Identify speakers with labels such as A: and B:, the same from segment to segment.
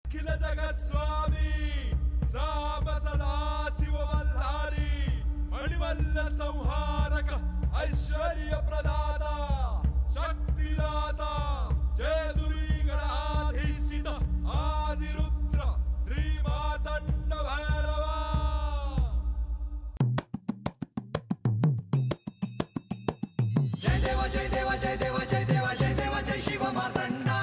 A: अखिल जगस्वामी साम सदा शिव मल्हारी मणिमल्ल संहारक ऐश्वर्य प्रदाता शक्तिदाता जय दुरी गणाधीशित आदिरुद्र श्री मातंड भैरवा।
B: जय देवा जय देवा जय देवा जय देवा जय देवा जय शिव मातंडा।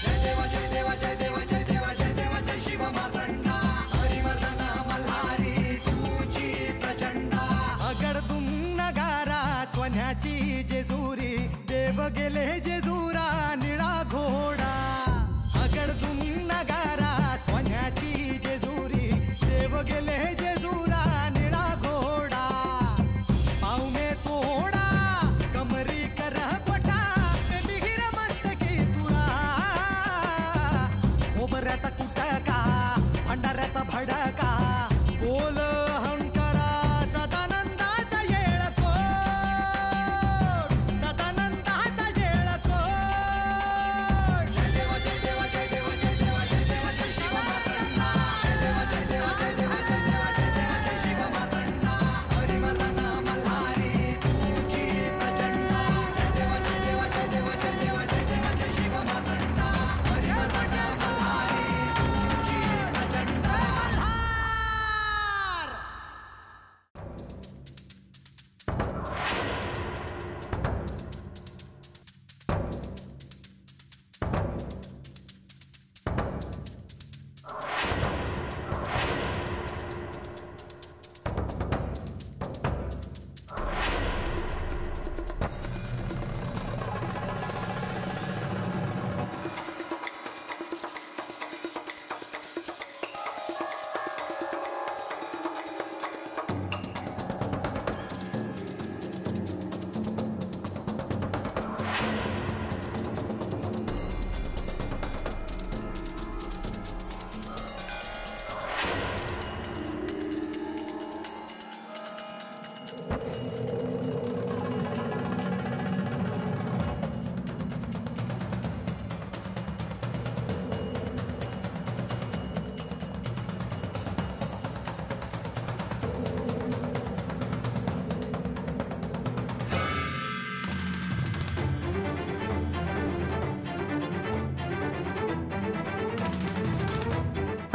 B: जय देवा जय देवा जय देवा जय देवा जय देवा जय शिव मातंडा। हरिवर्धन मल्हारी तुझी प्रचंडा।
C: अगडदुम नगारा सोन्याची जेजुरी देव गेले जेजुरा निळा घोडा। अगडदुम नगारा सोन्याची जेजुरी देव गेले जेजुरा निळा घोडा। पाऊ में तोडा कमरी कर पटा बिहिर मस्तकी तुरा। खोबऱ्याचा कुटका भंडाऱ्याचा भडका बोल अहंकारा सदानंदाचा येळकोट सदानंदाचा येळकोट।
B: जय देवा जय देवा जय देवा जय देवा जय देवा जय शिव मातंडा। जय देवा जय देवा जय देवा जय देवा जय देवा जय शिव मातंडा। हरिवर्धन मल्हारी तुझी प्रचंडा। जय देवा जय देवा जय देवा जय देवा जय देवा जय शिव मातंडा। हरिवर्धन मल्हारी तुझी प्रचंडा।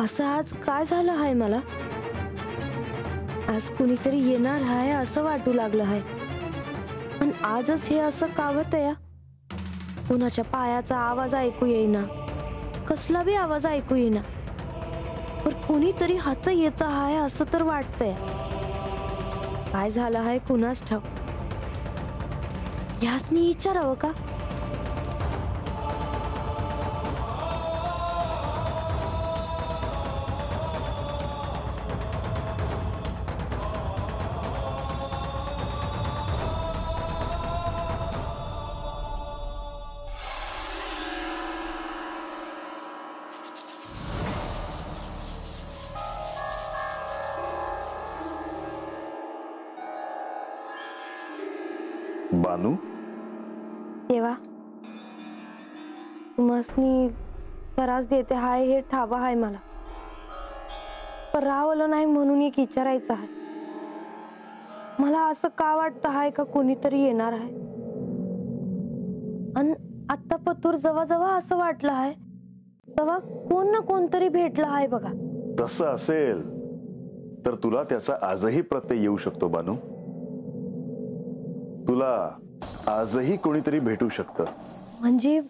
D: असं आज काय झालं आहे मला? आज कुणीतरी येणार आहे असं वाटू लागलं आहे, पण आजच हे असं कावत आहे। कुणाच्या पायाचा आवाज ऐकू येईना, कसला बी आवाज ऐकू येईना, पण कुणीतरी हात येत आहे असं तर वाटतंय। काय झालं आहे कुणास ठाऊक। यासनी विचारावं का?
E: बानू
D: देवा, तुम्हासनी त्रास देते हाय हे ठावा हाय मला, पण रावलं नाही म्हणून एक विचारायचं आहे। मला असं का वाटतं आहे का कोणीतरी येणार आहे, आणि आता पतूर जवळ जवळ असं वाटलं आहे तेव्हा कोण ना कोणतरी भेटलं आहे बघा।
E: तसं असेल तर तुला त्याचा आजही प्रत्यय येऊ शकतो बानू। तुला आजही कोणीतरी भेटू शकतं।
D: म्हणजे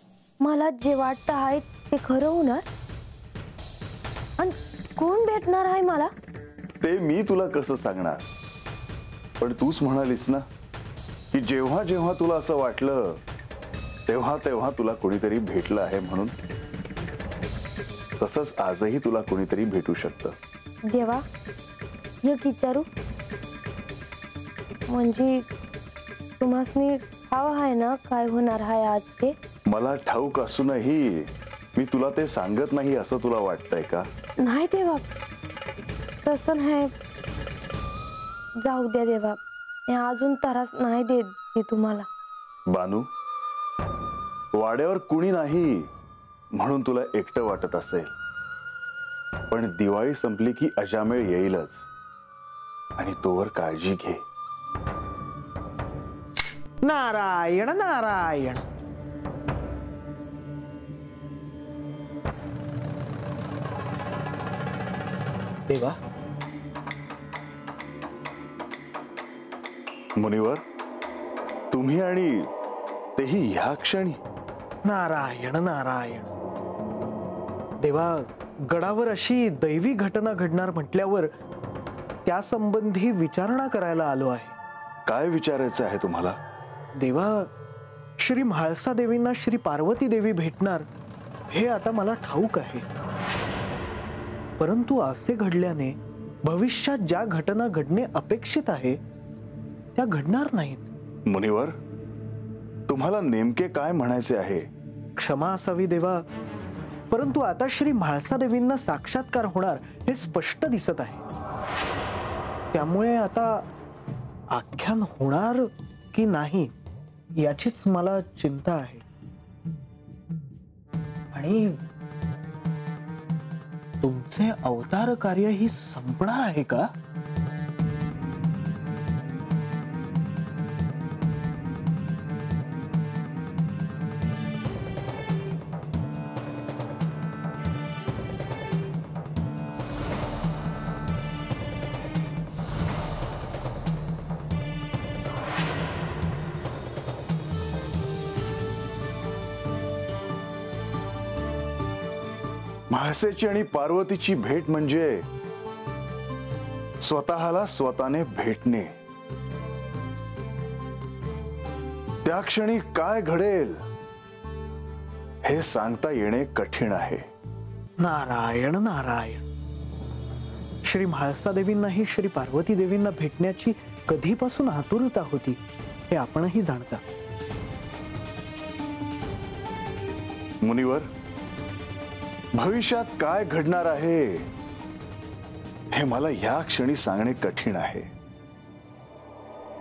D: मला जे वाटतं आहे ते खरं होणार, आणि कोण भेटणार आहे मला
E: ते मी तुला कसं सांगणार, पण तूच म्हणालीस ना की जेव्हा जेव्हा तुला असं वाटलं तेव्हा तेव्हा तुला कोणीतरी भेटलं आहे म्हणून। तसंच आजही तुला कोणीतरी भेटू शकतं।
D: देवा, एक विचारू, म्हणजे तुम्हासनी ठाव आहे ना काय होणार आहे आज ते?
E: मला ठाऊक असूनही मी तुला ते सांगत नाही असं तुला वाटतंय का?
D: नाही देवा, तसं नाही, जाऊ द्या देवा, मी अजून त्रास नाही देत ती तुम्हाला.
E: बानू, वाड्यावर कुणी नाही म्हणून तुला एकटं वाटत असेल, पण दिवाळी संपली की अजामेळ येईलच आणि तोवर काळजी घे.
C: नारायण नारायण. देवा,
E: मुनिवर, तुम्ही आणि तेही ह्या क्षणी?
C: नारायण नारायण. देवा, गडावर अशी दैवी घटना घडणार म्हटल्यावर त्यासंबंधी विचारणा करायला आलो आहे.
E: काय विचारायचं आहे तुम्हाला?
C: देवा, श्री म्हाळसा देवींना श्री पार्वती देवी भेटणार हे आता मला ठाऊक आहे, परंतु असे घडल्याने भविष्यात ज्या घटना घडणे अपेक्षित आहे त्या घडणार नाहीत.
E: मुनिवर, तुम्हाला नेमके काय म्हणायचे आहे?
C: क्षमा असावी देवा, परंतु आता श्री म्हाळसा देवींना साक्षात्कार होणार हे स्पष्ट दिसत आहे. त्यामुळे आता आख्यान होणार की नाही याचीच मला चिंता आहे. आणि तुमचे अवतार कार्य ही संपणार आहे का?
E: म्हाळसेची आणि पार्वतीची भेट म्हणजे स्वतःला स्वतःने भेटणे. त्या क्षणी काय घडेल हे सांगता येणे कठीण आहे.
C: नारायण नारायण. श्री म्हाळसा देवींनाही श्री पार्वती देवींना भेटण्याची कधीपासून आतुरता होती हे आपणही जाणता.
E: मुनिवर, भविष्यात काय घडणार आहे हे मला या क्षणी सांगणे कठीण आहे.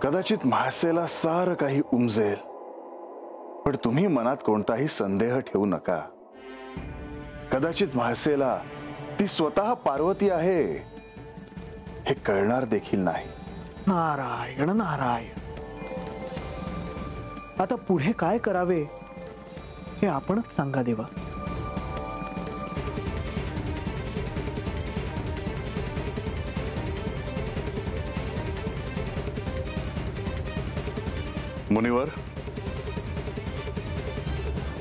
E: कदाचित म्हाळसेला सारं काही उमजेल, पण तुम्ही मनात कोणताही संदेह ठेवू नका. कदाचित म्हाळसेला ती स्वतः पार्वती आहे हे कळणार देखील नाही.
C: नारायण नारायण. आता पुढे काय करावे हे आपणच सांगा देवा.
E: मुनिवर,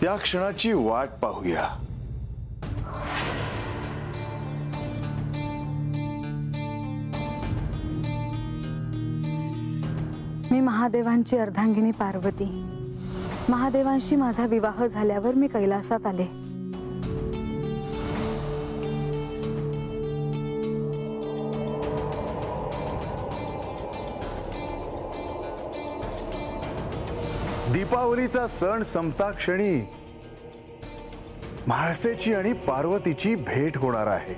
E: त्या क्षणाची वाट पाहूया.
F: मी महादेवांची अर्धांगिनी पार्वती. महादेवांशी माझा विवाह झाल्यावर मी कैलासात आले.
E: दीपावलीचा सण संपता क्षणी म्हाळसेची आणि पार्वतीची भेट होणार आहे.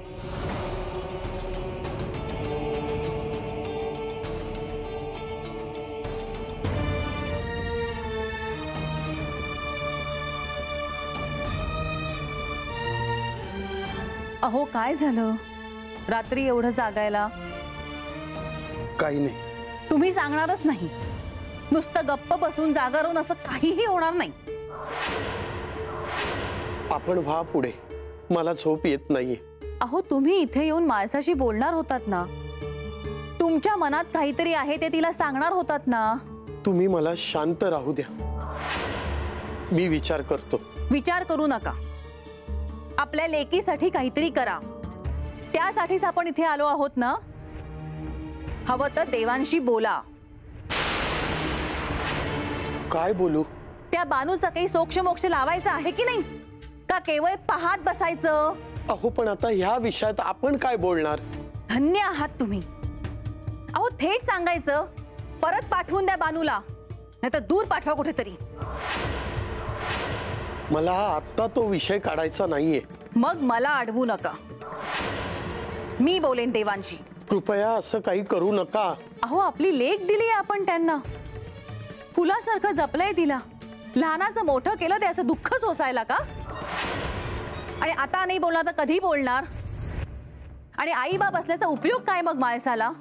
F: अहो, काय झालं रात्री एवढं जागायला?
G: काही नाही.
F: तुम्ही सांगणारच नाही. नुसतं गप्प बसून जागरून असं काहीही होणार नाही.
G: आपण व्हा पुढे, मला झोप येत नाहीये.
F: अहो, तुम्ही इथे येऊन माणसाशी बोलणार होतात ना. तुमच्या मनात काहीतरी आहे ते तिला सांगणार होतात ना.
G: तुम्ही मला शांत राहू द्या, मी विचार करतो.
F: विचार करू नका. आपल्या लेकीसाठी काहीतरी करा. त्यासाठीच आपण इथे आलो आहोत ना. हवं तर देवांशी बोला.
G: काय बोलू?
F: त्या बानूचा काही सोक्ष मोक्ष लावायचा आहे की नाही, का केवळ पाहत बसायचं?
G: अहो, पण आता ह्या विषयात आपण काय बोलणार?
F: धन्य आहात तुम्ही. अहो, थेट सांगायचं, परत पाठवून द्या बानूला, नाहीतर दूर पाठवा कुठेतरी.
G: मला आता तो विषय काढायचा नाहीये.
F: मग मला अडवू नका. मी बोलेन देवांशी.
G: कृपया असं काही करू नका.
F: अहो आपली लेक दिली आपण त्यांना, फुलासारखं जपलंय तिला, लहानाचं मोठं केलं ते असं दुःख सोसायला का? आणि आता नाही बोलणार तर कधी बोलणार? आणि आई बाप असल्याचा उपयोग काय मग माणसाला?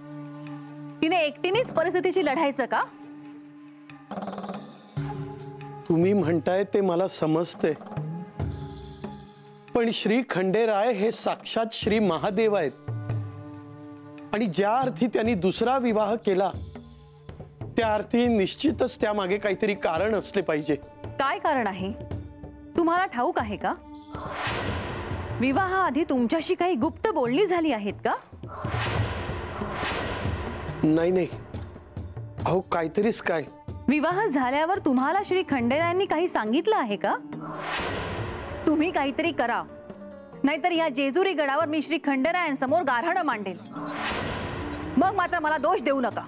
F: तिने एकटीनेच परिस्थितीशी लढायचं का?
G: तुम्ही म्हणताय ते मला समजते, पण श्री खंडेराय हे साक्षात श्री महादेव आहेत आणि ज्या अर्थी त्यांनी दुसरा विवाह केला त्या अर्थी निश्चितच त्यामागे काहीतरी कारण असले पाहिजे.
F: काय कारण आहे तुम्हाला ठाऊक आहे का? विवाहाआधी तुमच्याशी काही गुप्त बोलणी झाली आहेत का?
G: नाही, अहो काहीतरीच काय.
F: विवाह झाल्यावर तुम्हाला श्री खंडेरायांनी काही सांगितलं आहे का? तुम्ही काहीतरी करा, नाहीतर या जेजुरी गडावर मी श्री खंडेरायांसमोर गाऱ्हाणं मांडेल. मग मात्र मला दोष देऊ नका.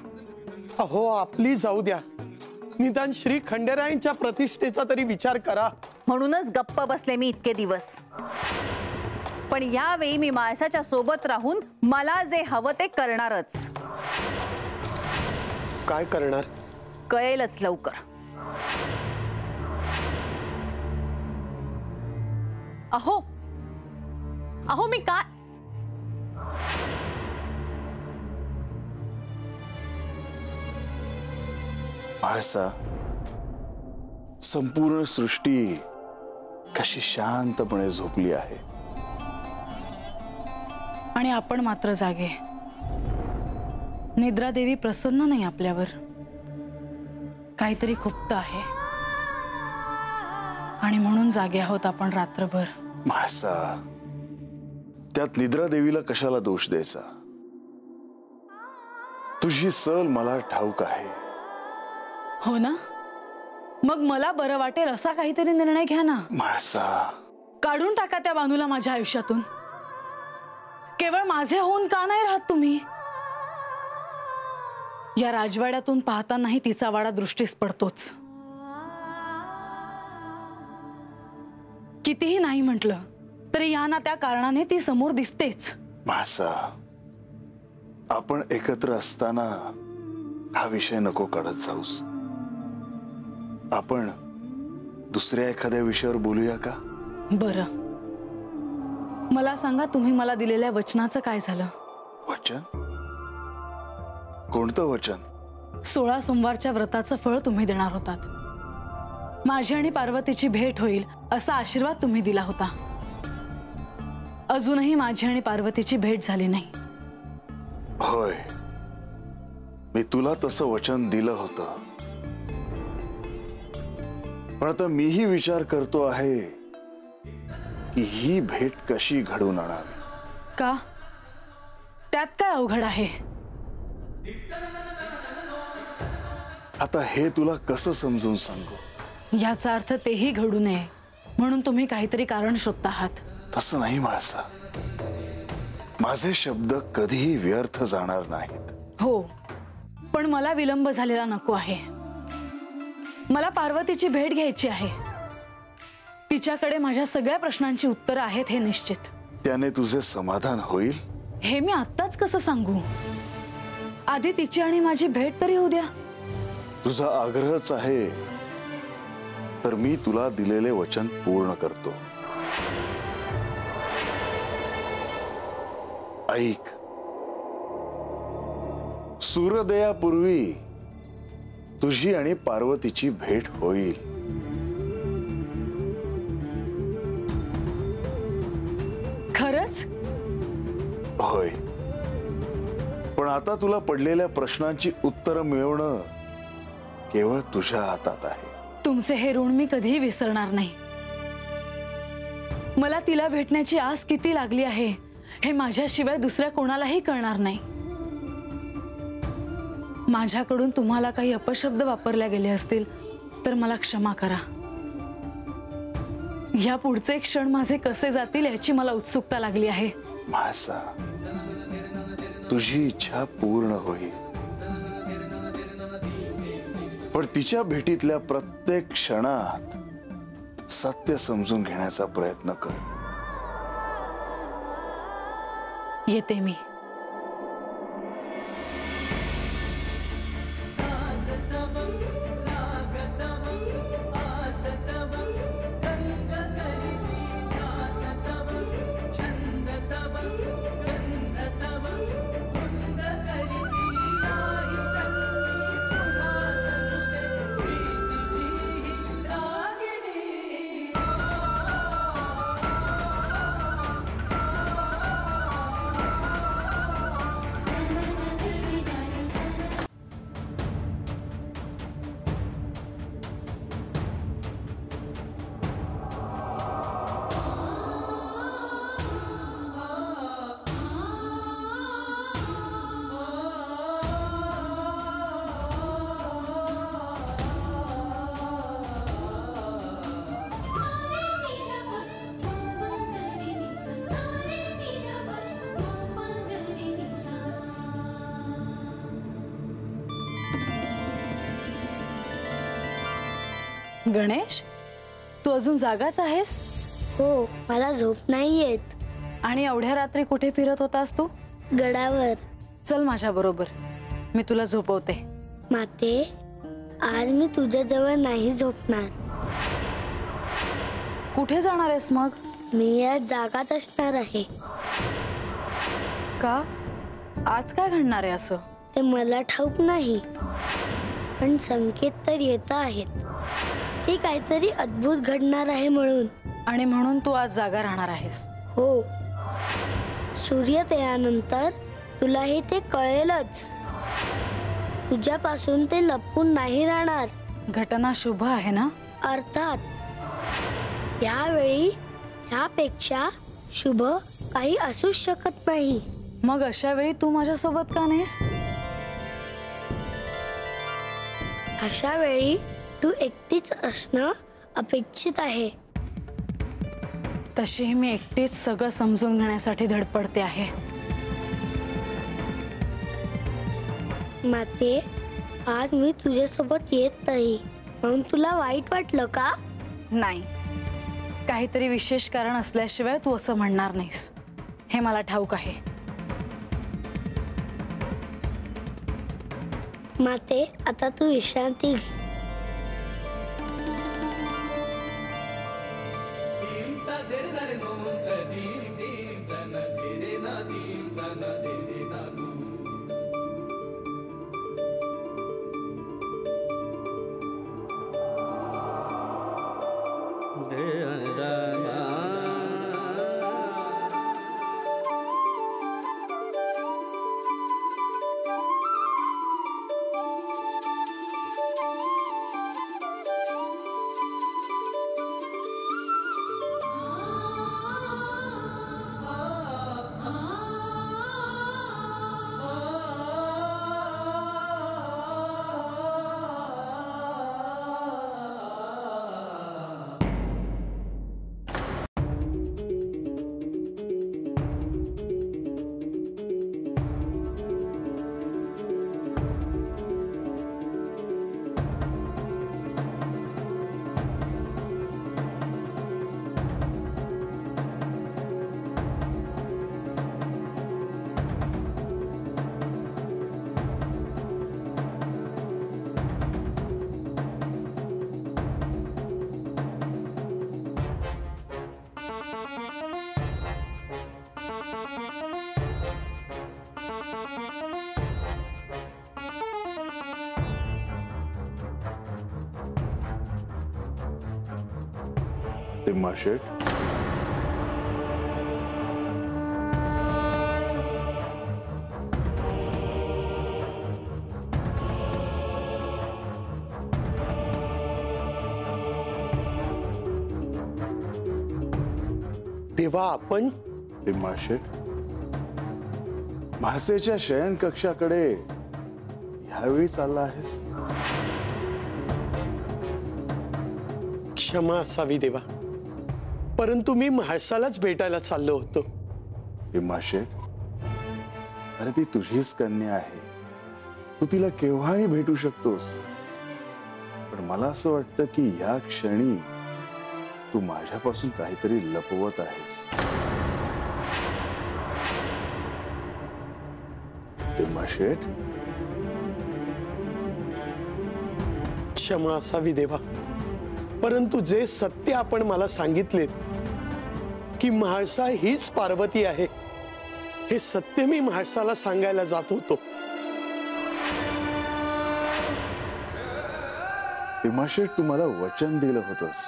G: अहो आपली जाऊ द्या, निदान श्री खंडेरायांच्या प्रतिष्ठेचा तरी विचार करा.
F: म्हणूनच गप्प बसले मी इतके दिवस. पण यावेळी मी माणसाच्या सोबत राहून मला जे हवं ते करणारच.
G: काय करणार?
F: कळेलच लवकर. अहो अहो मी काय
E: म्हाळसा, संपूर्ण सृष्टी कशी शांतपणे झोपली आहे
H: आणि आपण मात्र जागे. निद्रा देवी प्रसन्न नाही आपल्यावर. काहीतरी खुप्त आहे आणि म्हणून जागे आहोत आपण रात्रभर.
E: म्हाळसा, त्यात निद्रा देवीला कशाला दोष द्यायचा? तुझी सल मला ठाऊक आहे.
H: हो ना, मग मला बरं वाटेल असा काहीतरी निर्णय घ्या ना.
E: म्हाळसा,
H: काढून टाका त्या बानूला माझ्या आयुष्यातून. केवळ माझे होऊन का नाही राहत तुम्ही? या राजवाड्यातून पाहतानाही तिचा वाडा दृष्टीस पडतोच. कितीही नाही म्हटलं तरी या ना त्या कारणाने ती समोर दिसतेच.
E: म्हाळसा, आपण एकत्र असताना हा विषय नको काढत जाऊस. आपण दुसऱ्या एखाद्या विषयावर बोलूया का?
H: बरं, मला सांगा तुम्ही मला दिलेल्या वचनाचं काय झालं?
E: वचन? कोणतं वचन?
H: 16 सोमवारच्या व्रताचं फळ तुम्ही देणार होतात. माझी आणि पार्वतीची भेट होईल असा आशीर्वाद तुम्ही दिला होता. अजूनही माझी आणि पार्वतीची भेट झाली नाही.
E: होय, मी तुला तसं वचन दिलं होतं, पण आता मीही विचार करतो आहे की ही भेट कशी घडवून आणावी.
H: का? त्यात काय अवघड आहे?
E: आता हे तुला कसं समजून सांगू?
H: याचा अर्थ तेही घडू नये म्हणून तुम्ही काहीतरी कारण शोधता आहात.
E: तसं नाही म्हाळसा, माझे शब्द कधीही व्यर्थ जाणार नाहीत.
H: हो, पण मला विलंब झालेला नको आहे. मला पार्वतीची भेट घ्यायची आहे. तिच्याकडे माझ्या सगळ्या प्रश्नांची उत्तरं आहेत हे निश्चित.
E: त्याने तुझे समाधान होईल
H: हे मी आत्ताच कसं सांगू? आधी तिची आणि माझी भेट तरी होऊ द्या.
E: तुझा आग्रहच आहे तर मी तुला दिलेले वचन पूर्ण करतो. ऐक, सूर्योदयापूर्वी तुझी आणि पार्वतीची भेट होईल.
H: खरंच?
E: होय, पण आता तुला पडलेल्या प्रश्नांची उत्तरं मिळवणं केवळ तुझ्या हातात आहे.
H: तुमचे हे ऋण मी कधीही विसरणार नाही. मला तिला भेटण्याची आस किती लागली आहे हे माझ्याशिवाय दुसऱ्या कोणालाही कळणार नाही. माझ्याकडून तुम्हाला काही अपशब्द वापरले गेले असतील तर मला क्षमा करा. या पुढचे क्षण माझे कसे जातील याची मला उत्सुकता लागली आहे.
E: म्हाळसा, तुझी इच्छा पूर्ण होईल, पण तिच्या भेटीतल्या प्रत्येक क्षणात सत्य समजून घेण्याचा प्रयत्न कर.
H: येते मी. गणेश, तू अजून जागाच आहेस?
I: हो, मला झोप नाही येत.
H: आणि एवढ्या रात्री कुठे फिरत होतास तू?
I: गडावर.
H: चल माझ्या बरोबर, मी तुला झोपवते.
I: माते, आज मी तुझ्या जवळ नाही झोपणार.
H: कुठे जाणार आहेस मग?
I: मी आज जागाच असणार आहे.
H: का? आज काय घडणार आहे असं?
I: ते मला ठाऊक नाही, पण संकेत तर येत आहेत की काहीतरी अद्भुत घडणार आहे म्हणून.
H: आणि म्हणून तू आज जागा राहणार आहेस?
I: हो, सूर्योदयानंतर तुलाही ते कळेलच. तुझ्यापासून ते लपून नाही राहणार.
H: घटना शुभ आहे ना?
I: अर्थात. यावेळी यापेक्षा शुभ काही असूच शकत नाही.
H: मग अशा वेळी तू माझ्यासोबत का नाहीस?
I: अशा वेळी तू एकटीच असणं अपेक्षित आहे.
H: तशी मी एकटीच सगळं समजून घेण्यासाठी धडपडते आहे.
I: माते, आज मी तुझ्यासोबत येत नाही म्हणून तुला वाईट वाटलं का?
H: नाही, काहीतरी विशेष कारण असल्याशिवाय तू असं म्हणणार नाहीस, हे मला ठाऊक आहे.
I: माते, आता तू विश्रांती घे.
E: तिम्माशेठ,
G: तेव्हा आपण
E: तिम्माशेठ, म्हासेच्या शयन कक्षाकडे ह्यावेळी चालला आहेस?
G: क्षमा असावी देवा, परंतु मी म्हाळसालाच भेटायला चाललो होतो.
E: तिम्माशेठ, अरे ती तुझीच कन्या आहे, तू तिला केव्हाही भेटू शकतोस. पण मला असं वाटतं की या क्षणी तू माझ्यापासून काहीतरी लपवत आहेस. तिम्माशेठ,
G: क्षमा असावी देवा, परंतु जे सत्य आपण मला सांगितले की म्हाळसा हीच पार्वती आहे, हे सत्य मी म्हाळसाला सांगायला जात होतो.
E: तिमाशेठ तू मला वचन दिलं होतंस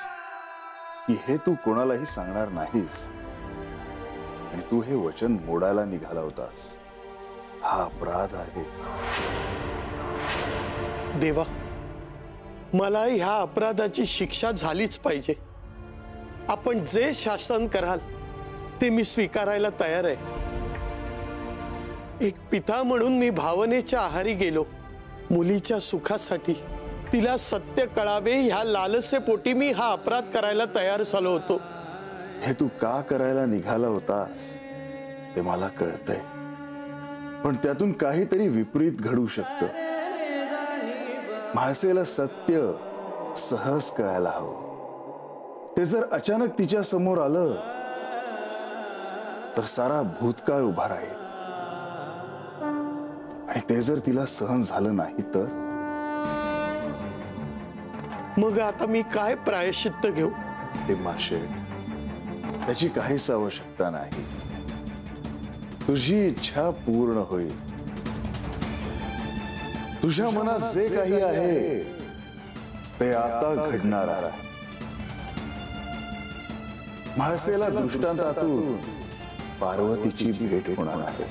E: की हे तू कोणालाही सांगणार नाहीस, आणि तू हे वचन मोडायला निघाला होतास. हा अपराध आहे.
G: देवा, मला ह्या अपराधाची शिक्षा झालीच पाहिजे. आपण जे शासन कराल ते मी स्वीकारायला तयार आहे. एक पिता म्हणून मी भावनेच्या आहारी गेलो. मुलीच्या सुखासाठी, तिला सत्य कळावे ह्या लालसेपोटी मी हा अपराध करायला तयार झालो होतो.
E: हे तू का करायला निघाला होतास ते मला कळतंय, पण त्यातून काहीतरी विपरीत घडू शकतं. म्हाळसेला सत्य सहज कळायला हवं. ते जर अचानक तिच्या समोर आलं तर सारा भूतकाळ उभा राहील, आणि ते जर तिला सहन झालं नाही तर
G: मग आता मी काय प्रायश्चित्त घेऊ?
E: तिमाशेठ, त्याची काहीच आवश्यकता नाही. तुझी इच्छा पूर्ण होईल. तुझ्या मनात जे काही आहे ते आता घडणार आहे. म्हाळसेला दृष्टांतातून पार्वतीची भेट होणार आहे.